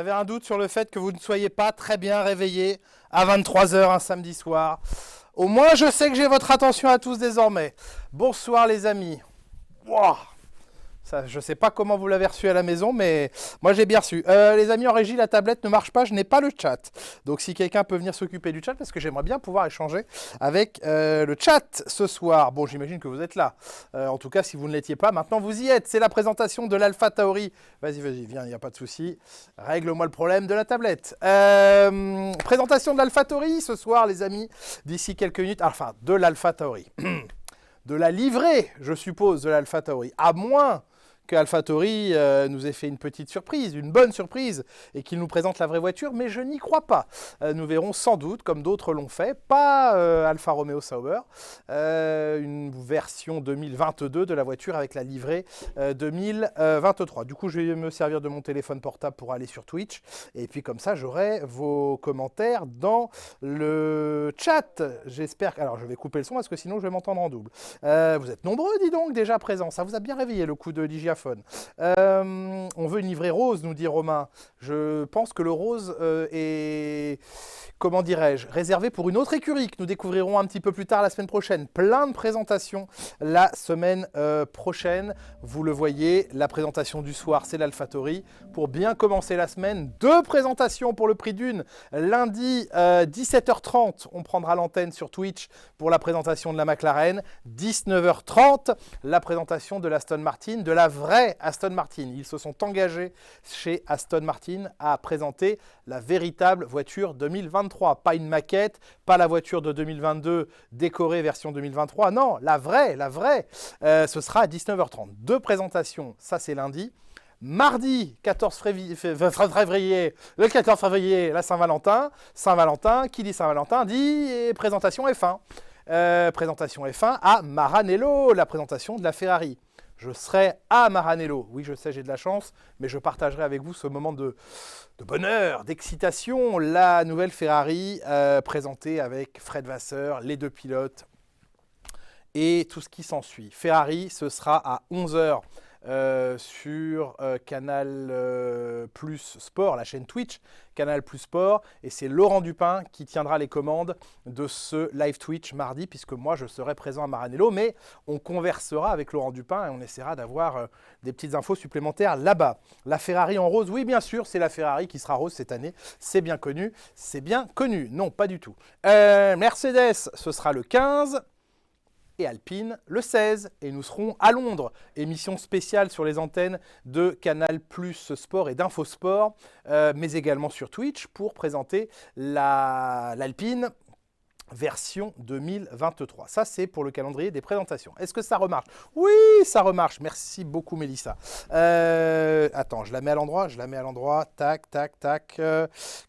J'avais un doute sur le fait que vous ne soyez pas très bien réveillés à 23 heures un samedi soir. Au moins, je sais que j'ai votre attention à tous désormais. Bonsoir les amis. Wow. Ça, je ne sais pas comment vous l'avez reçu à la maison, mais moi j'ai bien reçu. Les amis en régie, la tablette ne marche pas, je n'ai pas le chat. Donc si quelqu'un peut venir s'occuper du chat, parce que j'aimerais bien pouvoir échanger avec le chat ce soir. Bon, j'imagine que vous êtes là. En tout cas, si vous ne l'étiez pas, maintenant vous y êtes. C'est la présentation de l'Alpha Tauri. Vas-y, viens, il n'y a pas de souci. Règle-moi le problème de la tablette. Présentation de l'Alpha Tauri ce soir, les amis, d'ici quelques minutes. Enfin, de l'Alpha Tauri. De la livrée, je suppose, de l'Alpha Tauri. À moins que AlphaTauri nous ait fait une petite surprise, une bonne surprise, et qu'il nous présente la vraie voiture, mais je n'y crois pas. Nous verrons sans doute, comme d'autres l'ont fait, pas Alfa Romeo Sauber, une version 2022 de la voiture avec la livrée 2023. Du coup, je vais me servir de mon téléphone portable pour aller sur Twitch, et puis comme ça, j'aurai vos commentaires dans le chat. J'espère que... Alors, je vais couper le son, parce que sinon, je vais m'entendre en double. Vous êtes nombreux, dis donc, déjà présents. Ça vous a bien réveillé, le coup de Digiphone. On veut une livrée rose, nous dit Romain. Je pense que le rose est, comment dirais-je, réservé pour une autre écurie que nous découvrirons un petit peu plus tard la semaine prochaine. Plein de présentations la semaine prochaine. Vous le voyez, la présentation du soir, c'est l'AlphaTauri. Pour bien commencer la semaine, 2 présentations pour le prix d'une. Lundi, 17h30, on prendra l'antenne sur Twitch pour la présentation de la McLaren. 19h30, la présentation de l'Aston Martin, de la vraie Aston Martin. Ils se sont engagés chez Aston Martin à présenter la véritable voiture 2023. Pas une maquette, pas la voiture de 2022 décorée version 2023. Non, la vraie. Ce sera à 19h30. 2 présentations, ça c'est lundi. Mardi 14 février, le 14 février, la Saint-Valentin. Saint-Valentin, qui dit Saint-Valentin dit présentation F1. Présentation F1 à Maranello, la présentation de la Ferrari. Je serai à Maranello. Oui, je sais, j'ai de la chance, mais je partagerai avec vous ce moment de bonheur, d'excitation. La nouvelle Ferrari présentée avec Fred Vasseur, les 2 pilotes et tout ce qui s'ensuit. Ferrari, ce sera à 11h. Sur Canal Plus Sport, la chaîne Twitch, Canal Plus Sport, et c'est Laurent Dupin qui tiendra les commandes de ce live Twitch mardi, puisque moi je serai présent à Maranello, mais on conversera avec Laurent Dupin et on essaiera d'avoir des petites infos supplémentaires là-bas. La Ferrari en rose, oui bien sûr, c'est la Ferrari qui sera rose cette année, c'est bien connu, non pas du tout. Mercedes, ce sera le 15, et Alpine le 16, et nous serons à Londres, émission spéciale sur les antennes de Canal Plus Sport et d'Infosport, mais également sur Twitch pour présenter l'Alpine version 2023. Ça, c'est pour le calendrier des présentations. Est-ce que ça remarche? Oui, ça remarche. Merci beaucoup, Mélissa. Attends, je la mets à l'endroit. Tac.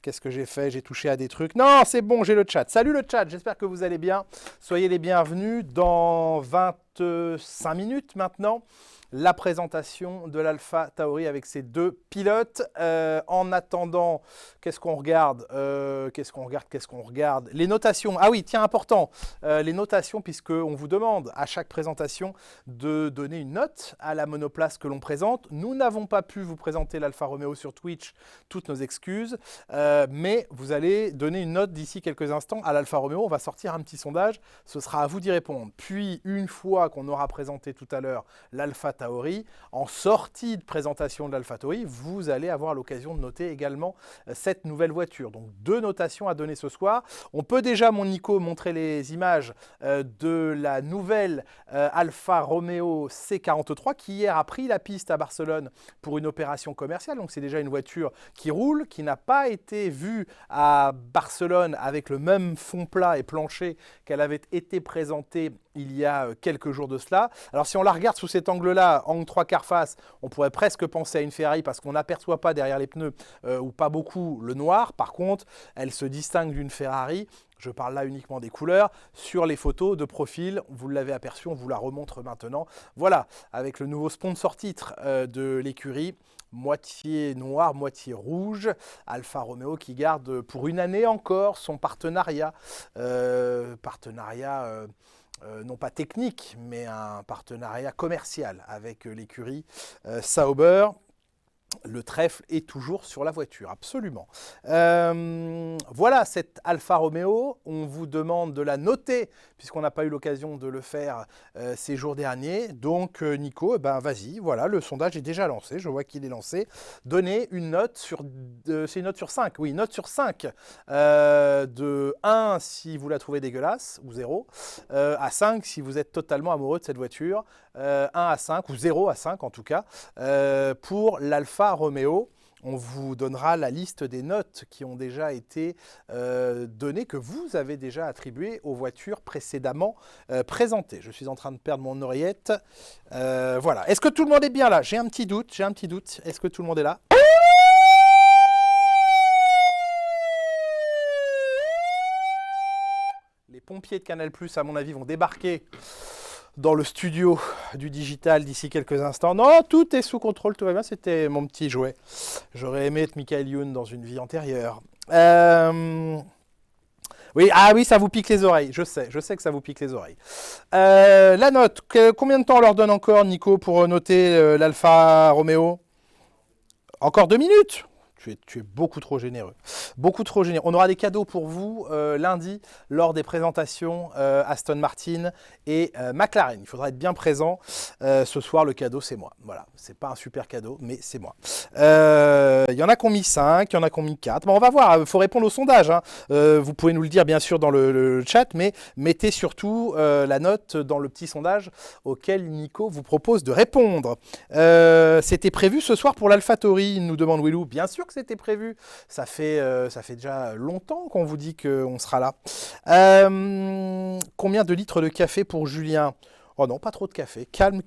Qu'est-ce que j'ai fait? J'ai touché à des trucs. Non, c'est bon, j'ai le chat. Salut le chat, j'espère que vous allez bien. Soyez les bienvenus dans 25 minutes maintenant. La présentation de l'Alpha Tauri avec ses 2 pilotes. En attendant, qu'est-ce qu'on regarde? Les notations. Ah oui, tiens, important. Les notations, puisqu'on vous demande à chaque présentation de donner une note à la monoplace que l'on présente. Nous n'avons pas pu vous présenter l'Alfa Romeo sur Twitch, toutes nos excuses. Mais vous allez donner une note d'ici quelques instants à l'Alfa Romeo. On va sortir un petit sondage. Ce sera à vous d'y répondre. Puis, une fois qu'on aura présenté tout à l'heure l'Alpha Tauri, en sortie de présentation de l'Alpha Tauri, vous allez avoir l'occasion de noter également cette nouvelle voiture. Donc 2 notations à donner ce soir. On peut déjà, mon Nico, montrer les images de la nouvelle Alfa Romeo C43 qui hier a pris la piste à Barcelone pour une opération commerciale. Donc c'est déjà une voiture qui roule, qui n'a pas été vue à Barcelone avec le même fond plat et plancher qu'elle avait été présentée il y a quelques jours de cela. Alors si on la regarde sous cet angle-là, angle 3/4 face, on pourrait presque penser à une Ferrari parce qu'on n'aperçoit pas derrière les pneus ou pas beaucoup le noir. Par contre, elle se distingue d'une Ferrari. Je parle là uniquement des couleurs. Sur les photos de profil, vous l'avez aperçu, on vous la remontre maintenant. Voilà, avec le nouveau sponsor titre de l'écurie, moitié noir, moitié rouge. Alfa Romeo qui garde pour une année encore son partenariat. Non pas technique, mais un partenariat commercial avec l'écurie Sauber. Le trèfle est toujours sur la voiture, absolument. Voilà cette Alfa Romeo. On vous demande de la noter, puisqu'on n'a pas eu l'occasion de le faire ces jours derniers. Donc, Nico, ben, vas-y, voilà, le sondage est déjà lancé. Je vois qu'il est lancé. Donnez une note sur... c'est une note sur 5, oui, note sur 5. De 1 si vous la trouvez dégueulasse, ou 0, à 5 si vous êtes totalement amoureux de cette voiture. 1 à 5, ou 0 à 5 en tout cas, pour l'Alfa Romeo. On vous donnera la liste des notes qui ont déjà été données, que vous avez déjà attribuées aux voitures précédemment présentées. Je suis en train de perdre mon oreillette. Voilà. Est-ce que tout le monde est bien là? J'ai un petit doute, Est-ce que tout le monde est là? Les pompiers de Canal+, à mon avis, vont débarquer dans le studio du digital d'ici quelques instants. Non, tout est sous contrôle, tout va bien, c'était mon petit jouet. J'aurais aimé être Michael Youn dans une vie antérieure. Oui, ah oui, ça vous pique les oreilles, je sais que ça vous pique les oreilles. La note, combien de temps on leur donne encore, Nico, pour noter l'Alfa Romeo? Encore 2 minutes? Tu es beaucoup trop généreux. Beaucoup trop généreux. On aura des cadeaux pour vous lundi lors des présentations Aston Martin et McLaren. Il faudra être bien présent. Ce soir, le cadeau, c'est moi. Voilà, c'est pas un super cadeau, mais c'est moi. Il y en a qui ont mis 5, il y en a qui ont mis 4. Bon, on va voir, il faut répondre au sondage. Hein. Vous pouvez nous le dire, bien sûr, dans le chat, mais mettez surtout la note dans le petit sondage auquel Nico vous propose de répondre. C'était prévu ce soir pour l'AlphaTauri, nous demande Willou. Bien sûr que c'était prévu. Ça fait déjà longtemps qu'on vous dit qu'on sera là. Combien de litres de café pour Julien? Oh non, pas trop de café. Calme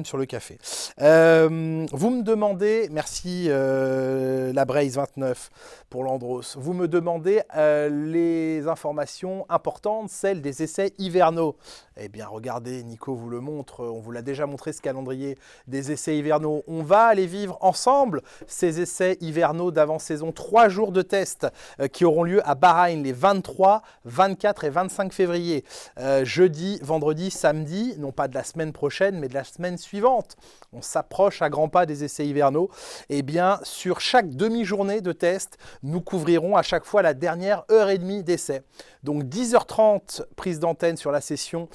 sur le café. Vous me demandez, merci la Braise 29 pour l'Andros, vous me demandez les informations importantes, celles des essais hivernaux. Eh bien, regardez, Nico vous le montre, on vous l'a déjà montré ce calendrier des essais hivernaux. On va aller vivre ensemble ces essais hivernaux d'avant-saison. 3 jours de tests qui auront lieu à Bahreïn les 23, 24 et 25 février. Jeudi, vendredi, samedi, non pas de la semaine prochaine, mais de la semaine suivante. On s'approche à grands pas des essais hivernaux. Eh bien, sur chaque demi-journée de test, nous couvrirons à chaque fois la dernière heure et demie d'essai. Donc 10h30, prise d'antenne sur la session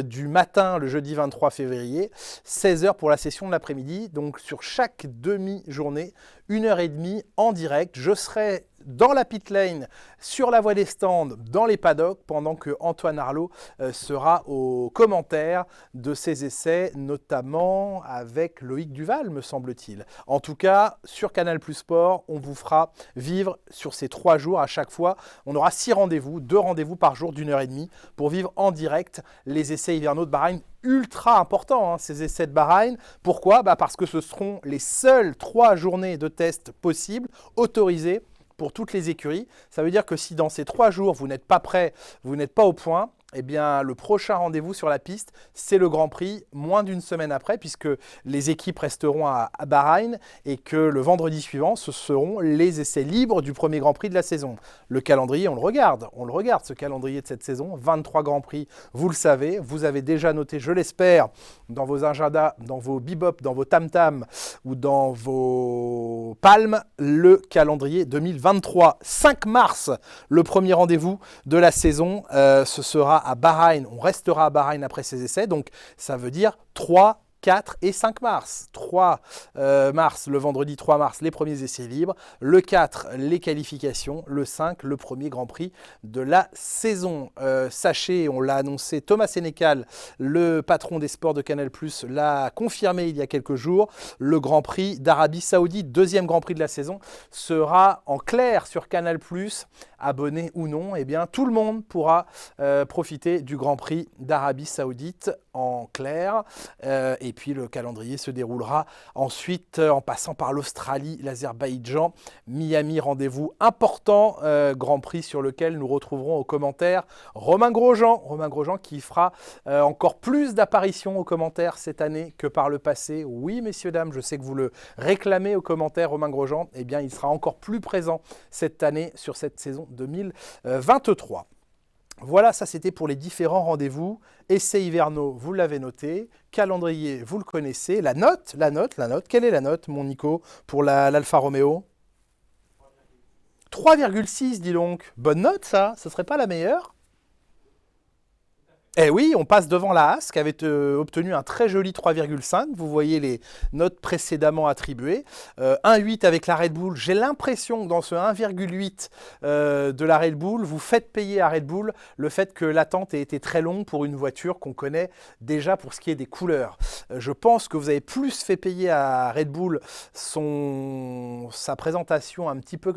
du matin, le jeudi 23 février, 16h pour la session de l'après-midi. Donc sur chaque demi-journée, 1h30 en direct. Je serai dans la pit lane, sur la voie des stands, dans les paddocks, pendant que Antoine Arlot sera aux commentaires de ces essais, notamment avec Loïc Duval, me semble-t-il. En tout cas, sur Canal+ Sport, on vous fera vivre sur ces 3 jours à chaque fois. On aura 6 rendez-vous, 2 rendez-vous par jour d'1h30 pour vivre en direct les essais hivernaux de Bahreïn. Ultra important, hein, ces essais de Bahreïn. Pourquoi? Parce que ce seront les seules 3 journées de test possibles, autorisées pour toutes les écuries. Ça veut dire que si dans ces 3 jours, vous n'êtes pas prêt, vous n'êtes pas au point, eh bien, le prochain rendez-vous sur la piste, c'est le Grand Prix, moins d'une semaine après, puisque les équipes resteront à Bahreïn et que le vendredi suivant, ce seront les essais libres du premier Grand Prix de la saison. Le calendrier, on le regarde, ce calendrier de cette saison, 23 Grands Prix, vous le savez, vous avez déjà noté, je l'espère, dans vos agendas, dans vos bebop, dans vos tam-tam ou dans vos palmes, le calendrier 2023. 5 mars, le premier rendez-vous de la saison, ce sera à Bahreïn. On restera à Bahreïn après ces essais, donc ça veut dire 3, 4 et 5 mars. 3 mars, le vendredi 3 mars, les premiers essais libres. Le 4, les qualifications. Le 5, le premier Grand Prix de la saison. Sachez, on l'a annoncé, Thomas Sénécal, le patron des sports de Canal+, l'a confirmé il y a quelques jours. Le Grand Prix d'Arabie Saoudite, deuxième Grand Prix de la saison, sera en clair sur Canal+. Abonné ou non, eh bien, tout le monde pourra profiter du Grand Prix d'Arabie Saoudite en clair. Et puis le calendrier se déroulera ensuite en passant par l'Australie, l'Azerbaïdjan, Miami, rendez-vous important, Grand Prix sur lequel nous retrouverons aux commentaires Romain Grosjean qui fera encore plus d'apparitions aux commentaires cette année que par le passé. Oui, messieurs, dames, je sais que vous le réclamez aux commentaires, Romain Grosjean, eh bien, il sera encore plus présent cette année sur cette saison 2023. Voilà, ça c'était pour les différents rendez-vous. Essais hivernaux, vous l'avez noté. Calendrier, vous le connaissez. La note. Quelle est la note, mon Nico, pour l'Alfa Romeo? 3,6, dis donc. Bonne note, ça. Ce serait pas la meilleure? Eh oui, on passe devant la Haas qui avait obtenu un très joli 3,5. Vous voyez les notes précédemment attribuées. 1,8 avec la Red Bull. J'ai l'impression que dans ce 1,8 de la Red Bull, vous faites payer à Red Bull le fait que l'attente ait été très longue pour une voiture qu'on connaît déjà pour ce qui est des couleurs. Je pense que vous avez plus fait payer à Red Bull sa présentation un petit peu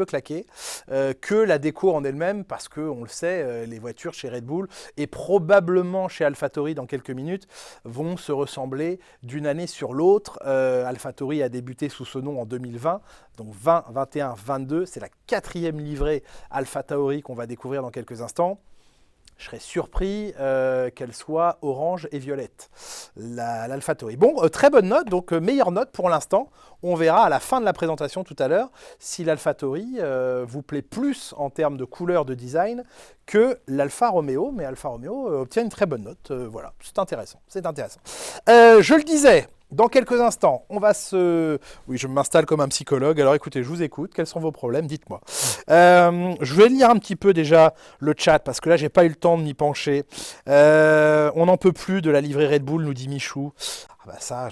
claquée que la déco en elle-même parce que on le sait, les voitures chez Red Bull et probablement chez AlphaTauri dans quelques minutes, vont se ressembler d'une année sur l'autre. AlphaTauri a débuté sous ce nom en 2020, donc 20, 21, 22. C'est la quatrième livrée AlphaTauri qu'on va découvrir dans quelques instants. Je serais surpris qu'elle soit orange et violette, l'AlphaTauri. Bon, très bonne note, donc meilleure note pour l'instant. On verra à la fin de la présentation tout à l'heure si l'AlphaTauri vous plaît plus en termes de couleur de design que l'Alfa Romeo. Mais Alfa Romeo obtient une très bonne note. Voilà, c'est intéressant. C'est intéressant. Je le disais. Dans quelques instants, on va se... Oui, je m'installe comme un psychologue. Alors écoutez, je vous écoute. Quels sont vos problèmes? Dites-moi. Je vais lire un petit peu déjà le chat parce que là, j'ai pas eu le temps de m'y pencher. On n'en peut plus de la livrée Red Bull, nous dit Michou. Ah bah ça,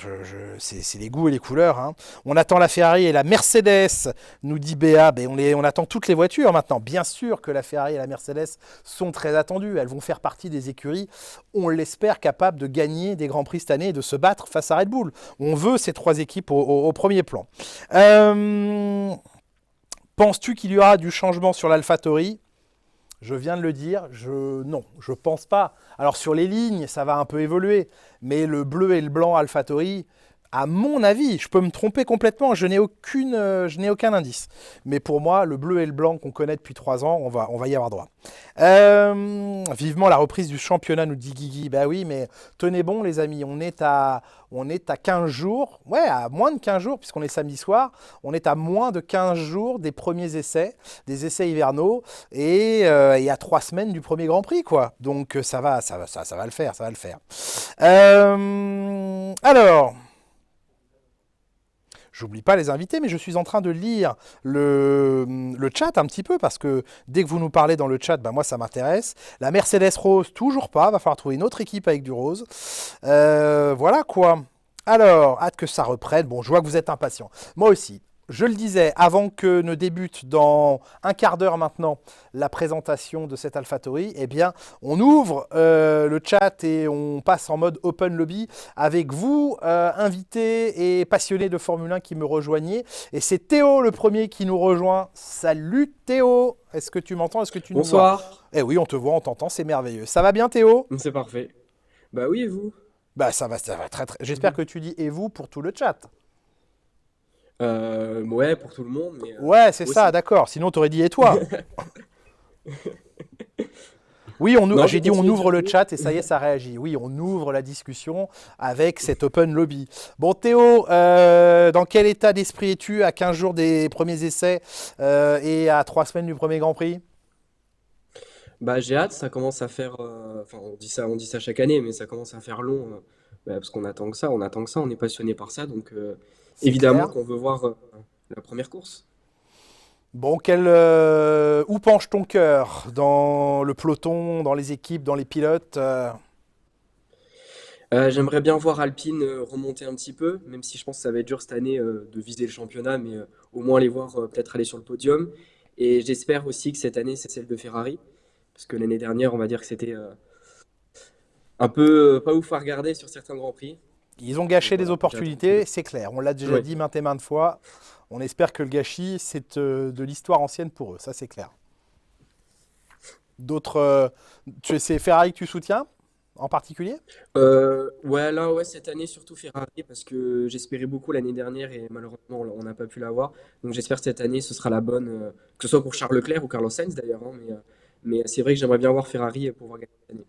c'est les goûts et les couleurs. Hein. On attend la Ferrari et la Mercedes, nous dit Béa. Ben on attend toutes les voitures maintenant. Bien sûr que la Ferrari et la Mercedes sont très attendues. Elles vont faire partie des écuries, on l'espère, capables de gagner des Grands Prix cette année et de se battre face à Red Bull. On veut ces trois équipes au premier plan. Penses-tu qu'il y aura du changement sur l'AlphaTauri? Je viens de le dire, non, je pense pas. Alors sur les lignes, ça va un peu évoluer, mais le bleu et le blanc AlphaTauri, à mon avis, je peux me tromper complètement, je n'ai aucun indice. Mais pour moi, le bleu et le blanc qu'on connaît depuis 3 ans, on va y avoir droit. Vivement la reprise du championnat, nous dit Guigui. Bah oui, mais tenez bon les amis, on est à 15 jours, ouais, à moins de 15 jours, puisqu'on est samedi soir, on est à moins de 15 jours des premiers essais, des essais hivernaux, et à 3 semaines du premier Grand Prix, quoi. Donc ça va le faire, ça va le faire. Alors... J'oublie pas les invités, mais je suis en train de lire le chat un petit peu parce que dès que vous nous parlez dans le chat, bah moi ça m'intéresse. La Mercedes rose, toujours pas. Va falloir trouver une autre équipe avec du rose. Voilà quoi. Alors, hâte que ça reprenne. Bon, je vois que vous êtes impatient. Moi aussi. Je le disais, avant que ne débute dans un quart d'heure maintenant la présentation de cette AlphaTauri, eh bien, on ouvre le chat et on passe en mode open lobby avec vous, invités et passionnés de Formule 1 qui me rejoignez. Et c'est Théo le premier qui nous rejoint. Salut Théo, est-ce que tu m'entends? Est-ce que tu nous vois? Bonsoir. Eh oui, on te voit, on t'entend, c'est merveilleux. Ça va bien Théo? C'est parfait. Bah oui, et vous? Bah ça va très très. J'espère que tu dis et vous pour tout le chat. Ouais, pour tout le monde, mais Ouais, c'est vous ça, aussi. d'accord. Sinon, t'aurais dit et toi? Oui, Non, j'ai vous dit on continuez de ouvre dire le vous. chat et ça y est, ça réagit. Oui, on ouvre la discussion avec cet open lobby. Bon, Théo, dans quel état d'esprit es-tu à 15 jours des premiers essais et à 3 semaines du premier Grand Prix? Bah j'ai hâte, ça commence à faire. Enfin, on dit ça chaque année, mais ça commence à faire long, bah, parce qu'on attend que ça, on attend que ça, on est passionné par ça, donc C'est évidemment clair. qu'on veut voir la première course. Bon, où penche ton cœur? Dans le peloton, dans les équipes, dans les pilotes J'aimerais bien voir Alpine remonter un petit peu, même si je pense que ça va être dur cette année de viser le championnat, mais au moins les voir peut-être aller sur le podium. Et j'espère aussi que cette année c'est celle de Ferrari, parce que l'année dernière, on va dire que c'était un peu pas ouf à regarder sur certains grands prix. Ils ont Donc gâché des voilà, j'attends que. opportunités, c'est clair. On l'a déjà Oui. dit maintes et maintes fois. On espère que le gâchis, c'est de l'histoire ancienne pour eux, ça c'est clair. D'autres. C'est Ferrari que tu soutiens en particulier? Ouais, là, ouais, cette année surtout Ferrari parce que j'espérais beaucoup l'année dernière et malheureusement on n'a pas pu l'avoir. Donc j'espère que cette année ce sera la bonne, que ce soit pour Charles Leclerc ou Carlos Sainz d'ailleurs, hein, mais c'est vrai que j'aimerais bien voir Ferrari pour pouvoir gagner cette année.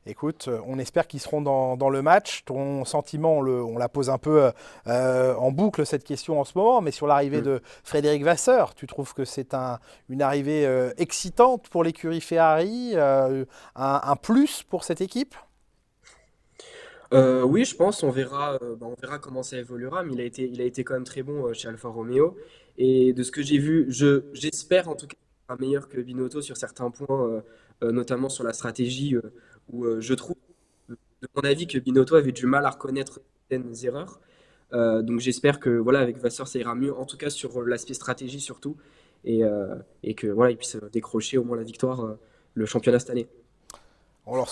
Écoute, on espère qu'ils seront dans le match. Ton sentiment, on la pose un peu en boucle cette question en ce moment, mais sur l'arrivée Mm. de Frédéric Vasseur, tu trouves que c'est une arrivée excitante pour l'écurie Ferrari, un plus pour cette équipe? Oui, je pense, on verra comment ça évoluera, mais il a été quand même très bon chez Alfa Romeo. Et de ce que j'ai vu, j'espère en tout cas qu'il sera meilleur que Binotto sur certains points, notamment sur la stratégie, où je trouve, de mon avis, que Binotto avait du mal à reconnaître certaines erreurs. Donc j'espère que voilà, avec Vasseur, ça ira mieux, en tout cas sur l'aspect stratégie surtout, et que voilà, il puisse décrocher au moins la victoire, le championnat cette année. On leur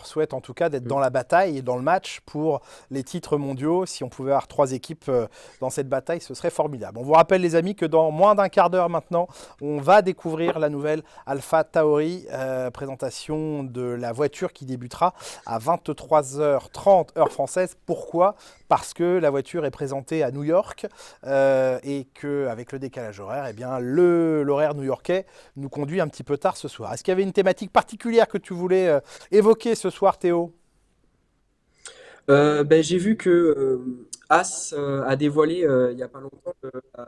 souhaite en tout cas d'être Mm. dans la bataille et dans le match pour les titres mondiaux. Si on pouvait avoir trois équipes dans cette bataille, ce serait formidable. On vous rappelle les amis que dans moins d'un quart d'heure maintenant, on va découvrir la nouvelle Alpha Tauri, présentation de la voiture qui débutera à 23h30 heure française. Pourquoi? Parce que la voiture est présentée à New York et qu'avec le décalage horaire, eh bien, l'horaire new-yorkais nous conduit un petit peu tard ce soir. Est-ce qu'il y avait une thématique particulière que tu voulais évoquer ce soir, Théo? Ben, j'ai vu que As a dévoilé il n'y a pas longtemps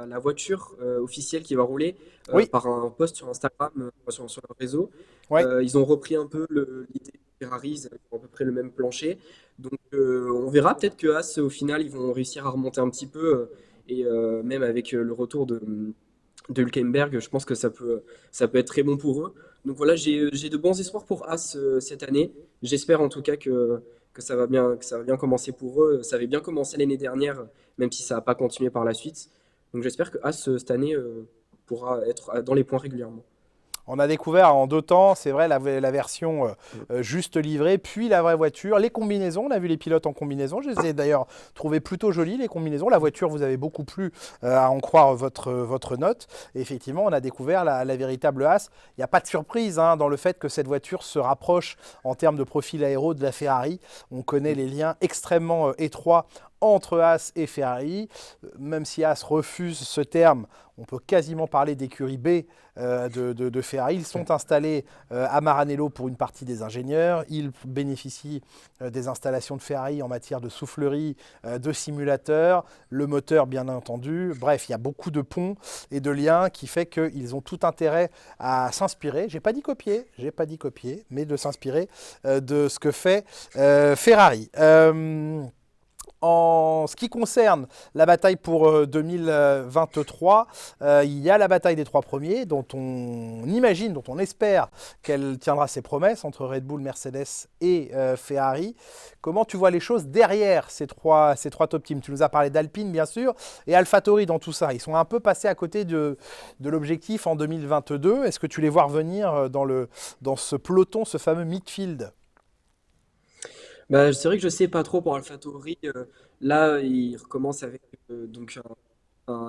la voiture officielle qui va rouler Oui, par un post sur Instagram, sur leur réseau. oui. Ils ont repris un peu l'idée de Ferrari, ils ont à peu près le même plancher. Donc on verra, peut-être que As, au final, ils vont réussir à remonter un petit peu. Et même avec le retour de Hülkenberg, je pense que ça peut être très bon pour eux. Donc voilà, j'ai de bons espoirs pour As cette année. J'espère en tout cas que ça va bien commencer pour eux. Ça avait bien commencé l'année dernière, même si ça n'a pas continué par la suite. Donc j'espère que As cette année pourra être dans les points régulièrement. On a découvert en deux temps, c'est vrai, la version juste livrée, puis la vraie voiture, les combinaisons. On a vu les pilotes en combinaison. Je les ai d'ailleurs trouvées plutôt jolies, les combinaisons. La voiture vous avez beaucoup plu, à en croire votre note. Et effectivement, on a découvert la véritable As. Il n'y a pas de surprise hein, dans le fait que cette voiture se rapproche en termes de profil aéro de la Ferrari. On connaît les liens extrêmement étroits entre As et Ferrari. Même si As refuse ce terme, on peut quasiment parler d'écurie B de Ferrari. Ils sont installés à Maranello pour une partie des ingénieurs. Ils bénéficient des installations de Ferrari en matière de soufflerie, de simulateurs, le moteur bien entendu. Bref, il y a beaucoup de ponts et de liens qui fait qu'ils ont tout intérêt à s'inspirer. J'ai pas dit copier, mais de s'inspirer de ce que fait Ferrari. En ce qui concerne la bataille pour 2023, il y a la bataille des trois premiers dont on imagine, dont on espère qu'elle tiendra ses promesses entre Red Bull, Mercedes et Ferrari. Comment tu vois les choses derrière ces trois top teams? Tu nous as parlé d'Alpine bien sûr et AlphaTauri dans tout ça. Ils sont un peu passés à côté de l'objectif en 2022. Est-ce que tu les vois revenir dans ce peloton, ce fameux midfield? Bah, c'est vrai que je sais pas trop pour AlphaTauri. Là, ils recommencent avec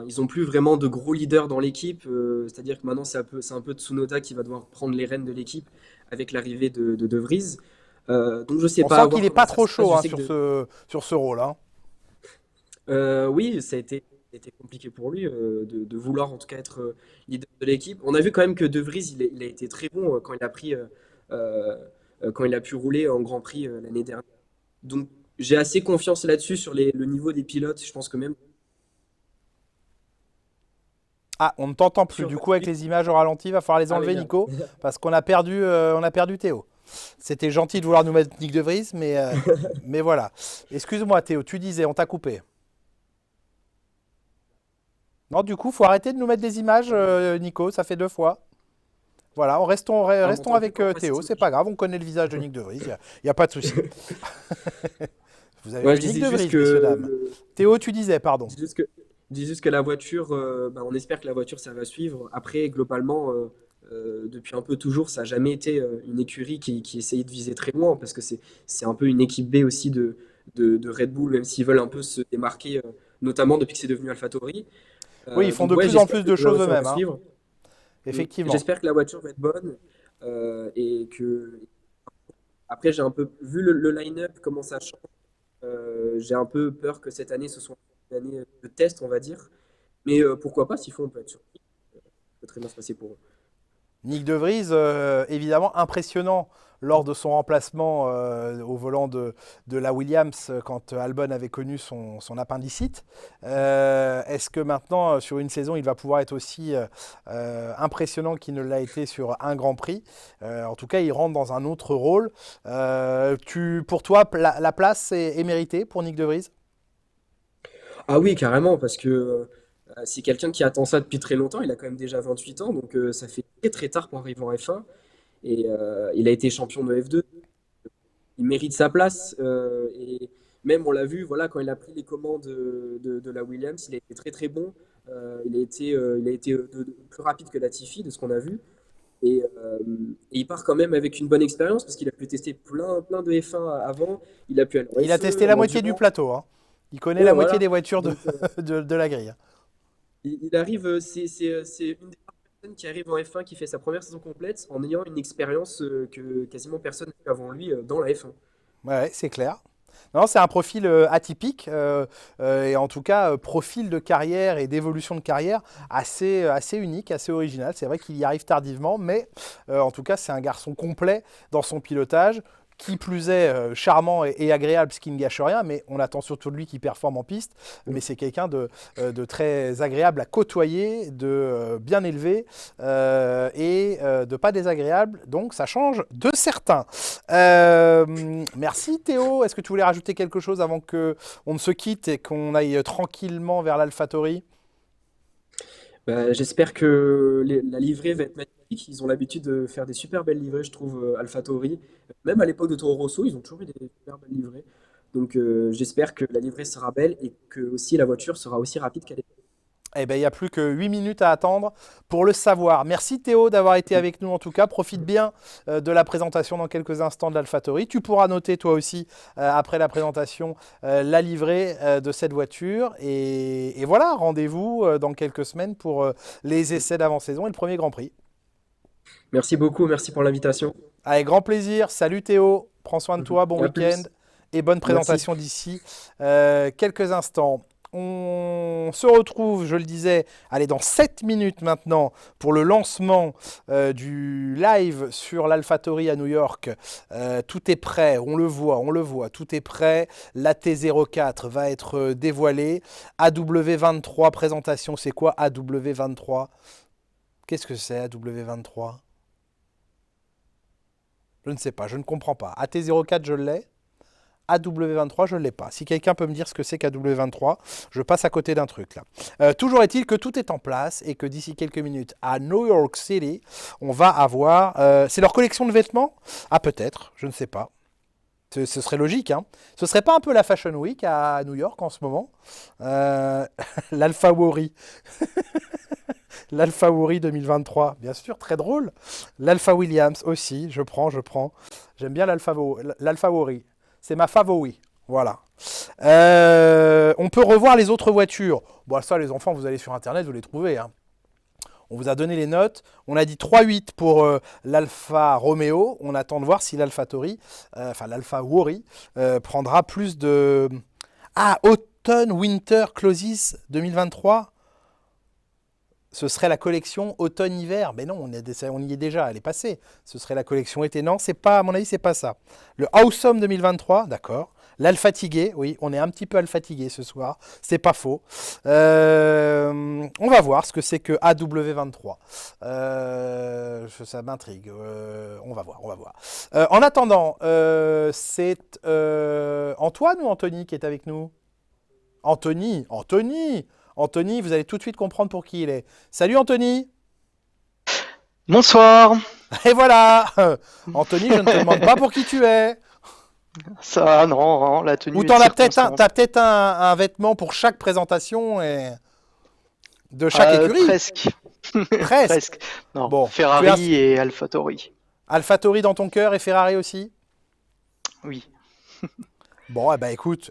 ils ont plus vraiment de gros leaders dans l'équipe. C'est-à-dire que maintenant c'est un peu Tsunoda qui va devoir prendre les rênes de l'équipe avec l'arrivée De Vries. Donc je sais On pas sent à qu'il voir n'est comment pas ça trop se passe. chaud Je hein, sais que sur ce rôle. Hein. Oui, ça a été compliqué pour lui de vouloir en tout cas être leader de l'équipe. On a vu quand même que De Vries, il a été très bon quand il a euh, quand il a pu rouler en Grand Prix l'année dernière. Donc j'ai assez confiance là-dessus sur le niveau des pilotes. Je pense que même Ah, on ne t'entend plus. sur Du coup, avec les images au ralenti, il va falloir les ah oui enlever, merde. Nico, parce on a perdu Théo. C'était gentil de vouloir nous mettre Nick De Vries, mais voilà. Excuse-moi, Théo, tu disais, on t'a coupé. Non, du coup, faut arrêter de nous mettre des images, Nico, ça fait deux fois. Voilà, Ah, on restons m'entend plus avec quand on passe Théo, cette c'est pas image. grave, on connaît le visage de Nick De Vries, il y a pas de souci. Vous avez Ouais, je vu Nick disais De juste Vries, messieurs, dames. je Théo, tu disais, pardon. dis juste que je dis juste que la voiture, on espère que la voiture ça va suivre. Après, globalement, depuis un peu toujours, ça n'a jamais été une écurie qui essayait de viser très loin parce que c'est un peu une équipe B aussi de Red Bull, même s'ils veulent un peu se démarquer, notamment depuis que c'est devenu AlphaTauri. Oui, ils font Donc de ouais, plus en j'espère plus que de la choses voiture va eux-mêmes, hein. suivre. Effectivement. J'espère que la voiture va être bonne et que après j'ai un peu vu le line-up comment ça change. J'ai un peu peur que cette année ce soit une année de test, on va dire. Mais pourquoi pas, s'il faut, on peut être surpris. Ça peut très bien se passer pour eux. Nick De Vries, évidemment impressionnant lors de son remplacement au volant de la Williams quand Albon avait connu son appendicite. Est-ce que maintenant, sur une saison, il va pouvoir être aussi impressionnant qu'il ne l'a été sur un Grand Prix? En tout cas, il rentre dans un autre rôle. Pour toi, la place est méritée pour Nick De Vries? Ah oui, carrément, parce que c'est quelqu'un qui attend ça depuis très longtemps. Il a quand même déjà 28 ans, donc ça fait très très tard pour arriver en F1. Et il a été champion de F2. Il mérite sa place. Et même, on l'a vu, voilà, quand il a pris les commandes de la Williams, il a été très très bon. Il a été plus rapide que Latifi, de ce qu'on a vu. Et il part quand même avec une bonne expérience, parce qu'il a pu tester plein de F1 avant. Il a pu aller en Il a SE, testé la en moitié du endurance. plateau, hein. Il connaît Ouais, la moitié voilà. des voitures Donc, de la grille. il arrive, c'est une des rares personnes qui arrive en F1 qui fait sa première saison complète en ayant une expérience que quasiment personne n'a eu avant lui dans la F1. Ouais, ouais, c'est clair. Non, c'est un profil atypique et en tout cas profil de carrière et d'évolution de carrière assez unique, assez original. C'est vrai qu'il y arrive tardivement, mais en tout cas c'est un garçon complet dans son pilotage. Qui plus est, charmant et agréable, ce qui ne gâche rien, mais on attend surtout de lui qu'il performe en piste. Mais c'est quelqu'un de très agréable à côtoyer, de bien élevé et de pas désagréable. Donc ça change de certains. Merci Théo. Est-ce que tu voulais rajouter quelque chose avant que on ne se quitte et qu'on aille tranquillement vers l'AlphaTauri? Bah, j'espère que la livrée va être magnifique. Ils ont l'habitude de faire des super belles livrées, je trouve, AlphaTauri. Même à l'époque de Toro Rosso, ils ont toujours eu des super belles livrées. Donc j'espère que la livrée sera belle et que aussi la voiture sera aussi rapide qu'elle est. Eh bien, il n'y a plus que 8 minutes à attendre pour le savoir. Merci Théo d'avoir été avec nous en tout cas. Profite bien de la présentation dans quelques instants de l'AlphaTauri. Tu pourras noter toi aussi, après la présentation, la livrée de cette voiture. Et voilà, rendez-vous dans quelques semaines pour les essais d'avant-saison et le premier Grand Prix. Merci beaucoup, merci pour l'invitation. Avec grand plaisir. Salut Théo. Prends soin de toi. Bon Et à week-end. plus. Et bonne Merci. présentation d'ici quelques instants. On se retrouve, je le disais, allez, dans 7 minutes maintenant pour le lancement du live sur l'AlphaTauri à New York. Tout est prêt, on le voit, tout est prêt. La T04 va être dévoilée. AW23 présentation, c'est quoi AW23? Qu'est-ce que c'est AW23? Je ne sais pas, je ne comprends pas. AT04, je l'ai. AW23, je ne l'ai pas. Si quelqu'un peut me dire ce que c'est qu'AW23, je passe à côté d'un truc là. Toujours est-il que tout est en place et que d'ici quelques minutes à New York City, on va avoir... c'est leur collection de vêtements? Ah peut-être, je ne sais pas. Ce serait logique, hein. Ce serait pas un peu la Fashion Week à New York en ce moment? L'AlphaWori. L'AlphaWori 2023, bien sûr, très drôle. L'Alpha Williams aussi, je prends. J'aime bien l'AlphaWori. C'est ma favori. Voilà. On peut revoir les autres voitures. Bon, ça, les enfants, vous allez sur Internet, vous les trouvez, hein. On vous a donné les notes. On a dit 3,8 pour l'Alfa Romeo. On attend de voir si l'AlphaTauri, enfin l'AlphaWori, prendra plus de... Ah, Autumn Winter Closes 2023. Ce serait la collection automne-hiver. Mais non, on y est déjà, elle est passée. Ce serait la collection été. Non, c'est pas, à mon avis, c'est pas ça. Le Awesome 2023, d'accord. L'Alfatigué, oui, on est un petit peu alfatigué ce soir. C'est pas faux. On va voir ce que c'est que AW23. Ça m'intrigue. On va voir. En attendant, c'est Antoine ou Anthony qui est avec nous? Anthony, vous allez tout de suite comprendre pour qui il est. Salut Anthony. Bonsoir. Et voilà. Anthony, je ne te demande pas pour qui tu es. Ça, non, la tenue Ou est t'en as peut-être circonstante. t'as peut-être un vêtement pour chaque présentation et de chaque écurie. Presque. Presque. Presque. Non, Bon, tu Ferrari et AlphaTauri. AlphaTauri dans ton cœur et Ferrari aussi. Oui. Bon, eh ben écoute,